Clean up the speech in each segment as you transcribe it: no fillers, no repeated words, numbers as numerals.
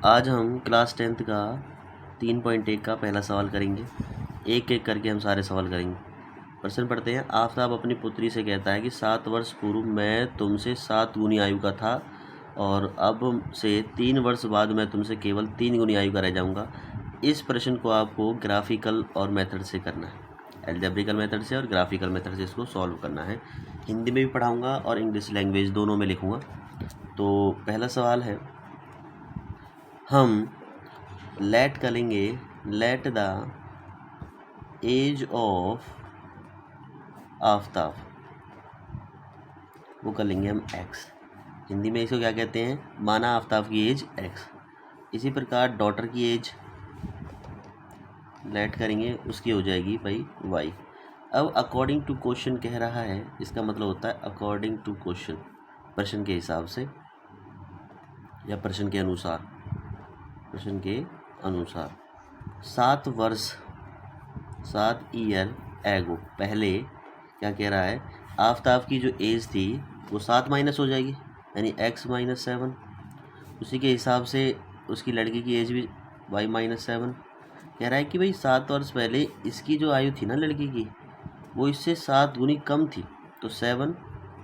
आज हम class 10th का 3.1 का पहला सवाल करेंगे। एक एक करके हम सारे सवाल करेंगे। प्रश्न पढ़ते हैं। आफताब अपनी पुत्री से कहता है कि 7 वर्ष पूर्व मैं तुमसे 7 गुनी आयु का था और अब से 3 वर्ष बाद मैं तुमसे केवल 3 गुनी आयु का रह जाऊंगा। इस प्रश्न को आपको ग्राफिकल और मेथड से करना है, एल्जेब्रिकल मेथड से और ग्राफिकल मेथड से इसको सॉल्व करना है। हिंदी में भी पढ़ाऊँगा और इंग्लिश लैंग्वेज दोनों में लिखूँगा। तो पहला सवाल है, हम लेट करेंगे, let the age of Aftab, वो कर लेंगे हम x। हिंदी में इसको क्या कहते हैं, माना आफताब की एज x। इसी प्रकार डॉटर की एज लेट करेंगे, उसकी हो जाएगी भाई y। अब अकॉर्डिंग टू क्वेश्चन कह रहा है, इसका मतलब होता है अकॉर्डिंग टू क्वेश्चन, प्रश्न के हिसाब से या प्रश्न के अनुसार, प्रश्न के अनुसार 7 वर्ष 7 ईयर एगो, पहले क्या कह रहा है, आफताब की जो एज थी वो 7 माइनस हो जाएगी, यानी x माइनस 7। उसी के हिसाब से उसकी लड़की की एज भी y माइनस 7। कह रहा है कि भाई 7 वर्ष पहले इसकी जो आयु थी ना लड़की की, वो इससे 7 गुनी कम थी, तो 7,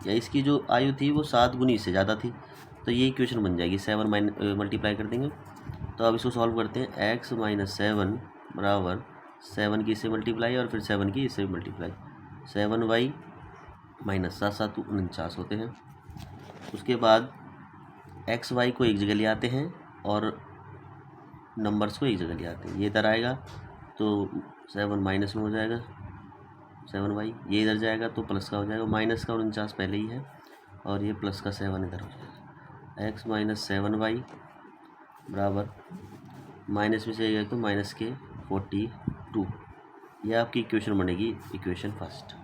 या इसकी जो आयु थी वो 7 गुनी इससे ज़्यादा थी। तो ये इक्वेशन बन जाएगी, 7 मल्टीप्लाई कर देंगे। तो अब इसको सॉल्व करते हैं। x माइनस 7 बराबर 7 की इससे मल्टीप्लाई और फिर 7 की इससे मल्टीप्लाई, 7y माइनस 7 7 49 होते हैं। उसके बाद एक्स वाई को एक जगह ले आते हैं और नंबर्स को एक जगह ले आते हैं। ये इधर आएगा तो 7 माइनस में हो जाएगा 7y, ये इधर जाएगा तो प्लस का हो जाएगा, माइनस का 49 पहले ही है और ये प्लस का 7 इधर हो जाएगा। x माइनस 7y बराबर माइनस में से गए तो माइनस के 42। ये आपकी इक्वेशन बनेगी, इक्वेशन फर्स्ट।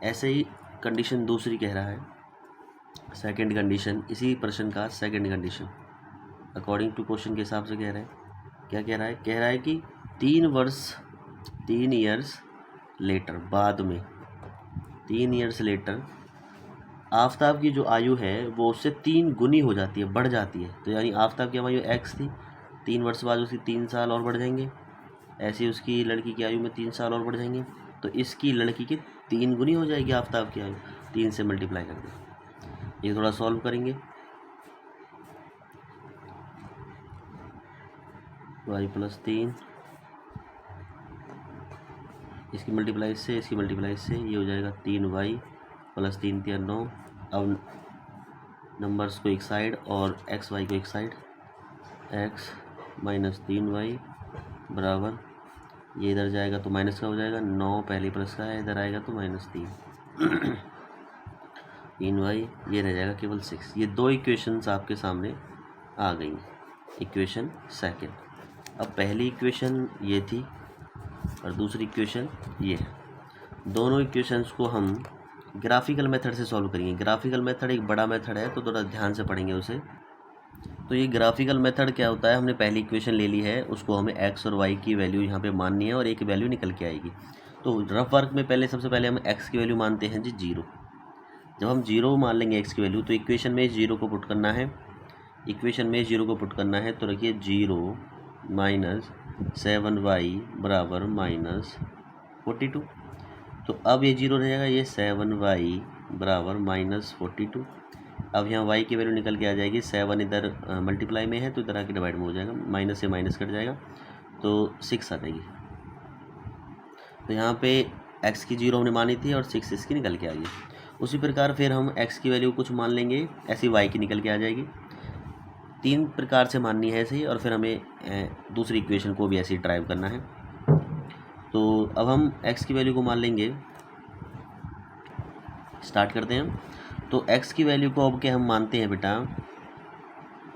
ऐसे ही कंडीशन दूसरी कह रहा है, सेकंड कंडीशन, इसी प्रश्न का second condition according to question के हिसाब से कह रहा है। क्या कह रहा है, कह रहा है कि 3 ईयर्स लेटर, बाद में 3 ईयर्स लेटर आफताब की जो आयु है वो उससे 3 गुनी हो जाती है, बढ़ जाती है। तो यानी आफताब की आयु x थी, 3 वर्ष बाद उसकी 3 साल और बढ़ जाएंगे, ऐसे उसकी लड़की की आयु में 3 साल और बढ़ जाएंगे, तो इसकी लड़की की 3 गुनी हो जाएगी आफताब की आयु, 3 से मल्टीप्लाई कर दें। ये थोड़ा सॉल्व करेंगे। y प्लस 3, इसकी मल्टीप्लाई से, इसकी मल्टीप्लाई से, ये हो जाएगा 3y प्लस 3 3 9। अब नंबर्स को एक साइड और एक्स वाई को एक साइड, x माइनस 3y बराबर, ये इधर जाएगा तो माइनस का हो जाएगा, 9 पहले प्लस का है, इधर आएगा तो माइनस 3y, ये रह जाएगा केवल 6। ये दो इक्वेशंस आपके सामने आ गई, इक्वेशन सेकंड। अब पहली इक्वेशन ये थी और दूसरी इक्वेशन ये है। दोनों इक्वेशंस को हम ग्राफिकल मेथड से सॉल्व करेंगे। ग्राफिकल मेथड एक बड़ा मेथड है, तो थोड़ा ध्यान से पढ़ेंगे उसे। तो ये ग्राफिकल मेथड क्या होता है, हमने पहली इक्वेशन ले ली है, उसको हमें x और y की वैल्यू यहाँ पे माननी है और एक वैल्यू निकल के आएगी। तो रफ वर्क में पहले सबसे पहले हम x की वैल्यू मानते हैं जी 0। जब हम 0 मान लेंगे x की वैल्यू, तो इक्वेशन में 0 को पुट करना है, इक्वेशन में 0 को पुट करना है। तो रखिए 0 माइनस 7y बराबर माइनस 42। तो अब ये 0 रहेगा, ये 7y बराबर माइनस 42। अब यहाँ y की वैल्यू निकल के आ जाएगी, 7 इधर मल्टीप्लाई में है तो इधर आके डिवाइड में हो जाएगा, माइनस से माइनस कट जाएगा तो 6 आ जाएगी। तो यहाँ पे x की 0 हमने मानी थी और 6 इसकी निकल के आ गई। उसी प्रकार फिर हम x की वैल्यू कुछ मान लेंगे, ऐसी y की निकल के आ जाएगी। 3 प्रकार से माननी है ऐसे ही, और फिर हमें दूसरी इक्वेशन को भी ऐसे ही ड्राइव करना है। तो अब हम x की वैल्यू को मान लेंगे, स्टार्ट करते हैं। तो x की वैल्यू को अब क्या हम मानते हैं बेटा,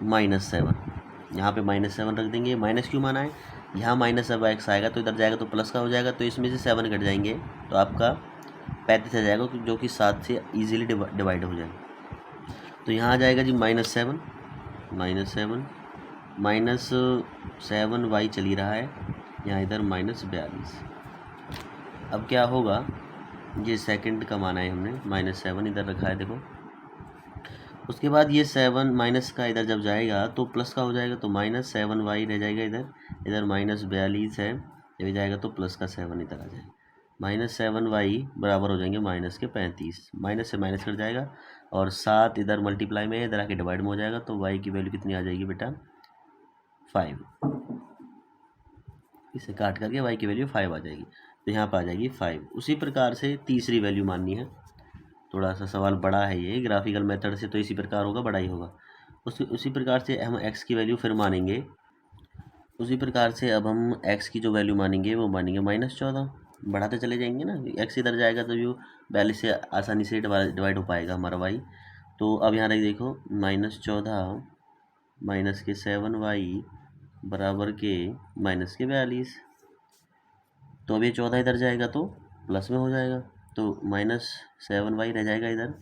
-7। यहाँ पे -7 रख देंगे। माइनस क्यों माना है, यहाँ माइनस अब x आएगा तो इधर जाएगा तो प्लस का हो जाएगा, तो इसमें से 7 कट जाएंगे तो आपका 35 आ जाएगा, जो कि 7 से ईजिली डिवाइड हो जाएगा। तो यहाँ आ जाएगा जी -7 -7y चल ही रहा है, यहाँ इधर -42। अब क्या होगा, ये सेकंड का माना है हमने, -7 इधर रखा है देखो, उसके बाद ये 7 माइनस का इधर जब जाएगा तो प्लस का हो जाएगा, तो -7y रह जाएगा इधर, इधर -42 है, जब जाएगा तो प्लस का 7 इधर आ जाएगा, -7y बराबर हो जाएंगे -35, माइनस से माइनस कट जाएगा और 7 इधर मल्टीप्लाई में इधर आके डिवाइड में हो जाएगा, तो y की वैल्यू कितनी आ जाएगी बेटा 5, इसे काट करके y की वैल्यू 5 आ जाएगी, तो यहाँ पर आ जाएगी 5। उसी प्रकार से तीसरी वैल्यू माननी है, थोड़ा सा सवाल बड़ा है ये, ग्राफिकल मेथड से तो इसी प्रकार होगा, बड़ा ही होगा। उसी प्रकार से हम x की वैल्यू फिर मानेंगे, उसी प्रकार से अब हम x की जो वैल्यू मानेंगे वो मानेंगे -14, बढ़ाते चले जाएंगे ना, x इधर जाएगा तो जो 42 से आसानी से डिवाइड हो पाएगा हमारा y। तो अब यहाँ देखो -14 माइनस के 7y बराबर के -42, तो अब ये 14 इधर जाएगा तो प्लस में हो जाएगा, तो -7y रह जाएगा इधर,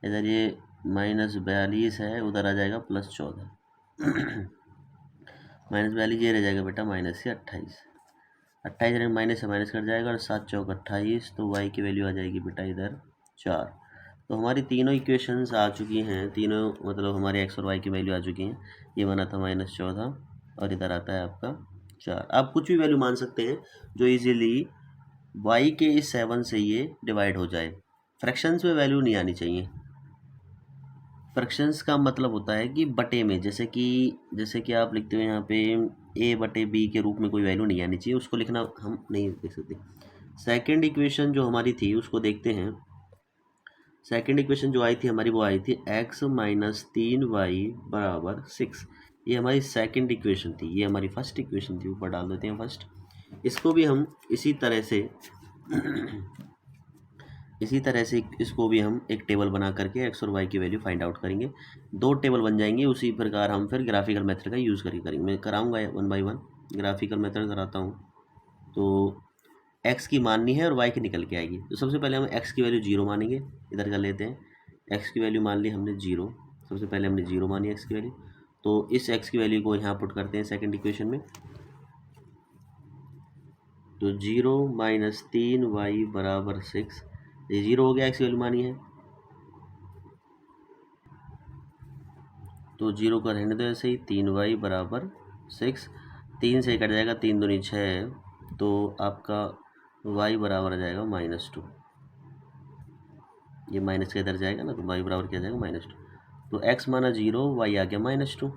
इधर ये -42 है, उधर आ जाएगा +14 -42 ये रह जाएगा बेटा -28, 28 माइनस से माइनस कट जाएगा और 7 चौक 28, तो y की वैल्यू आ जाएगी बेटा इधर 4। तो हमारी तीनों इक्वेशंस आ चुकी हैं, तीनों मतलब हमारे x और y की वैल्यू आ चुकी हैं। ये बना था -14 और इधर आता है आपका 4। आप कुछ भी वैल्यू मान सकते हैं जो इजीली y के इस 7 से ये डिवाइड हो जाए। फ्रैक्शंस में वैल्यू नहीं आनी चाहिए। फ्रैक्शंस का मतलब होता है कि बटे में, जैसे कि आप लिखते हो यहाँ पे a/b के रूप में कोई वैल्यू नहीं आनी चाहिए, उसको लिखना हम नहीं देख सकते। सेकंड इक्वेशन जो हमारी थी उसको देखते हैं। सेकंड इक्वेशन जो आई थी हमारी, वो आई थी x - 3y बराबर 6। ये हमारी सेकंड इक्वेशन थी, ये हमारी फर्स्ट इक्वेशन थी, ऊपर डाल देते हैं फर्स्ट। इसको भी हम इसी तरह से इसको भी हम एक टेबल बना करके x और y की वैल्यू फाइंड आउट करेंगे। 2 टेबल बन जाएंगे, उसी प्रकार हम फिर ग्राफिकल मेथड का यूज़ करेंगे। मैं कराऊंगा 1 बाय 1 ग्राफिकल मेथड कराता हूँ। तो x की माननी है और y की निकल के आएगी। तो सबसे पहले हम x की वैल्यू 0 मानेंगे, इधर कर लेते हैं। x की वैल्यू मान ली हमने 0, सबसे पहले हमने 0 मानी x की वैल्यू। तो इस x की वैल्यू को यहाँ पुट करते हैं सेकेंड इक्वेशन में। तो 0 - 3y बराबर 6, ये 0 हो गया, x की वैल्यू मानी है, तो 0 का रहने दो ऐसे ही। 3y बराबर 6, 3 से कट जाएगा, 3 दूनी 6, तो आपका y बराबर आ जाएगा -2। ये माइनस के इधर जाएगा ना, तो y बराबर क्या जाएगा -2। तो x माना 0, y आ गया -2।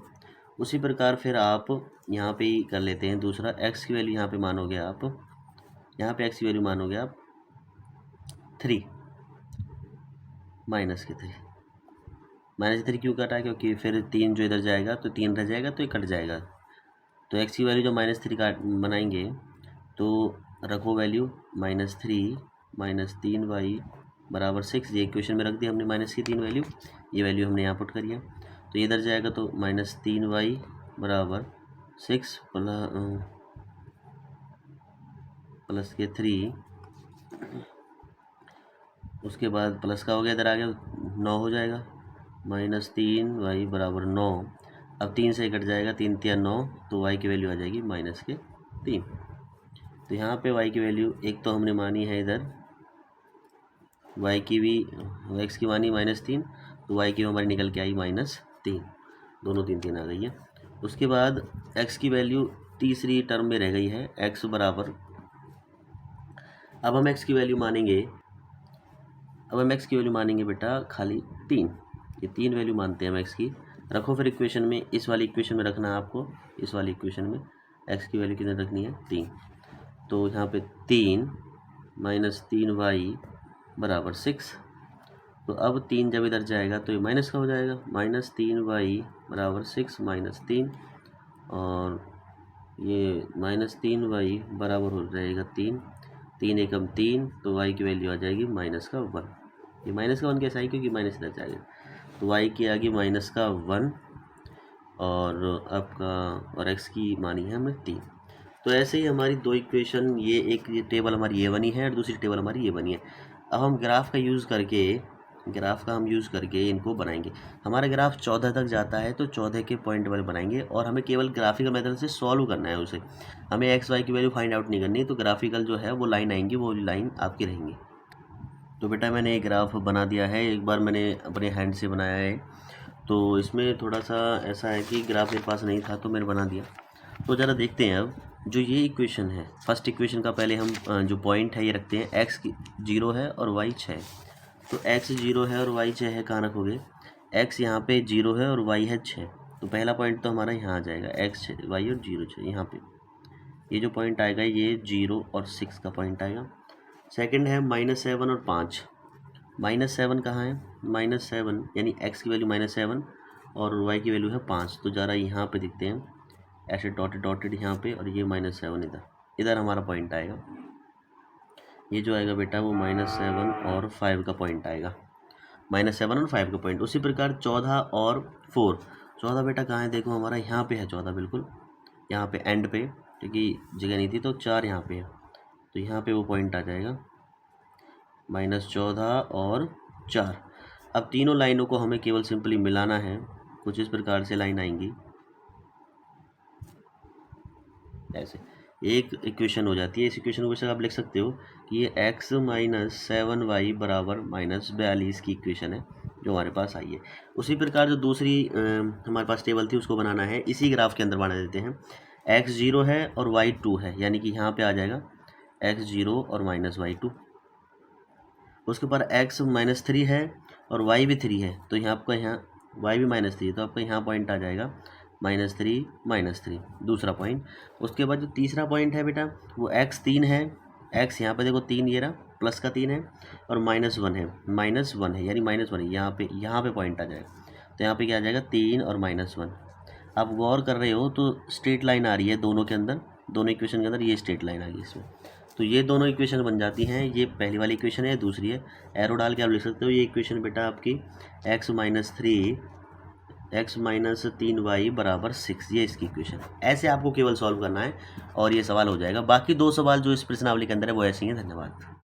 उसी प्रकार फिर आप यहाँ पे ही कर लेते हैं दूसरा। x की वैल्यू यहाँ पे मानोगे आप, यहाँ पे x की वैल्यू मानोगे आप 3 -3। -3 क्यों कटा? क्योंकि फिर 3 जो इधर जाएगा तो 3 रह जाएगा, तो ये कट जाएगा। तो x की वैल्यू जो -3 काट बनाएंगे, तो रखो वैल्यू -3 - 3y बराबर 6। ये इक्वेशन में रख दी हमने माइनस की 3 वैल्यू, ये वैल्यू हमने यहाँ पुट करी है। तो ये इधर जाएगा तो -3y बराबर 6 प्लस के 3, उसके बाद प्लस का हो गया, इधर आ गया 9 हो जाएगा, -3y बराबर 9। अब 3 से कट जाएगा, 3 3 9, तो y की वैल्यू आ जाएगी -3। तो यहाँ पे y की वैल्यू एक तो हमने मानी है इधर, y की भी, x की मानी -3, तो y की हमारी निकल के आई -3, दोनों 3 3 आ गई है। उसके बाद x की वैल्यू तीसरी टर्म में रह गई है, x बराबर, अब हम x की वैल्यू मानेंगे, बेटा खाली 3, ये 3 वैल्यू मानते हैं हम x की। रखो फिर इक्वेशन में, इस वाली इक्वेशन में रखना है आपको, इस वाली इक्वेशन में x की वैल्यू कितनी रखनी है 3। तो यहाँ पे 3 - 3y बराबर 6। तो अब 3 जब इधर जाएगा तो ये माइनस का हो जाएगा, -3y बराबर 6 -3, और ये -3y बराबर हो जाएगा 3, 3 एकम 3, तो y की वैल्यू आ जाएगी -1। ये -1 कैसे आई? क्योंकि माइनस इधर जाएगा, तो y की आ गई -1, और आपका और x की मानी है हमने 3। तो ऐसे ही हमारी 2 इक्वेशन, ये टेबल हमारी ये बनी है और दूसरी टेबल हमारी ये बनी है। अब हम ग्राफ का हम यूज़ करके इनको बनाएंगे। हमारा ग्राफ 14 तक जाता है, तो 14 के पॉइंट वाले बनाएंगे, और हमें केवल ग्राफिकल मेथड से सॉल्व करना है उसे, हमें x y की वैल्यू फाइंड आउट नहीं करनी। तो ग्राफिकल जो है वो लाइन आएंगी, वो लाइन आपकी रहेंगी। तो बेटा मैंने एक ग्राफ बना दिया है, एक बार मैंने अपने हैंड से बनाया है, तो इसमें थोड़ा सा ऐसा है कि ग्राफ मेरे पास नहीं था तो मैंने बना दिया। तो ज़रा देखते हैं अब जो ये इक्वेशन है, फर्स्ट इक्वेशन का पहले हम जो पॉइंट है ये रखते हैं, एक्स 0 है और वाई 6। तो एक्स 0 है और वाई 6 है, कहाँ रखोगे? एक्स यहाँ पे 0 है और वाई है 6, तो पहला पॉइंट तो हमारा यहाँ आ जाएगा, एक्स 6 वाई और 0 6 यहाँ पे। ये जो पॉइंट आएगा ये 0 और 6 का पॉइंट आएगा। सेकंड है -7 और 5। -7 कहाँ है? -7 यानी एक्स की वैल्यू -7 और वाई की वैल्यू है 5। तो ज़रा यहाँ पे दिखते हैं ऐसे डॉटेड डॉटेड यहाँ पे, और ये -7 इधर हमारा पॉइंट आएगा। ये जो आएगा बेटा वो -7 और 5 का पॉइंट आएगा, -7 और 5 का पॉइंट। उसी प्रकार 14 और 4। 14 बेटा कहाँ है? देखो हमारा यहाँ पे है 14, बिल्कुल यहाँ पे एंड पे, क्योंकि जगह नहीं थी। तो 4 यहाँ पे है, तो यहाँ पे वो पॉइंट आ जाएगा -14 और 4। अब तीनों लाइनों को हमें केवल सिंपली मिलाना है। कुछ इस प्रकार से लाइन आएंगी, ऐसे एक इक्वेशन हो जाती है। इस इक्वेशन को आप लिख सकते हो कि ये x - 7y बराबर -42 की इक्वेशन है जो हमारे पास आई है। उसी प्रकार जो दूसरी हमारे पास टेबल थी उसको बनाना है, इसी ग्राफ के अंदर बना देते हैं। x 0 है और y 2 है, यानी कि यहाँ पे आ जाएगा x 0 और -y2। उसके ऊपर x -3 है और y भी 3 है, तो यहाँ आपका यहाँ y भी -3 है, तो आपका यहाँ पॉइंट आ जाएगा -3 दूसरा पॉइंट। उसके बाद जो तीसरा पॉइंट है बेटा वो x 3 है। x यहाँ पे देखो 3, ये रहा प्लस का 3 है, और -1 है, -1 है यानी -1 है, यहाँ पे पॉइंट आ जाएगा। तो यहाँ पे क्या आ जाएगा? 3 और -1। आप गौर कर रहे हो तो स्ट्रेट लाइन आ रही है दोनों के अंदर, दोनों इक्वेशन के अंदर ये स्ट्रेट लाइन आ गई इसमें। तो ये दोनों इक्वेशन बन जाती हैं। ये पहली वाली इक्वेशन है, दूसरी है। एरो डाल के आप लिख सकते हो ये इक्वेशन बेटा आपकी x - 3y बराबर 6, ये इसकी इक्वेशन है। ऐसे आपको केवल सॉल्व करना है और ये सवाल हो जाएगा। बाकी 2 सवाल जो इस प्रश्नावली के अंदर है वो ऐसे ही हैं। धन्यवाद।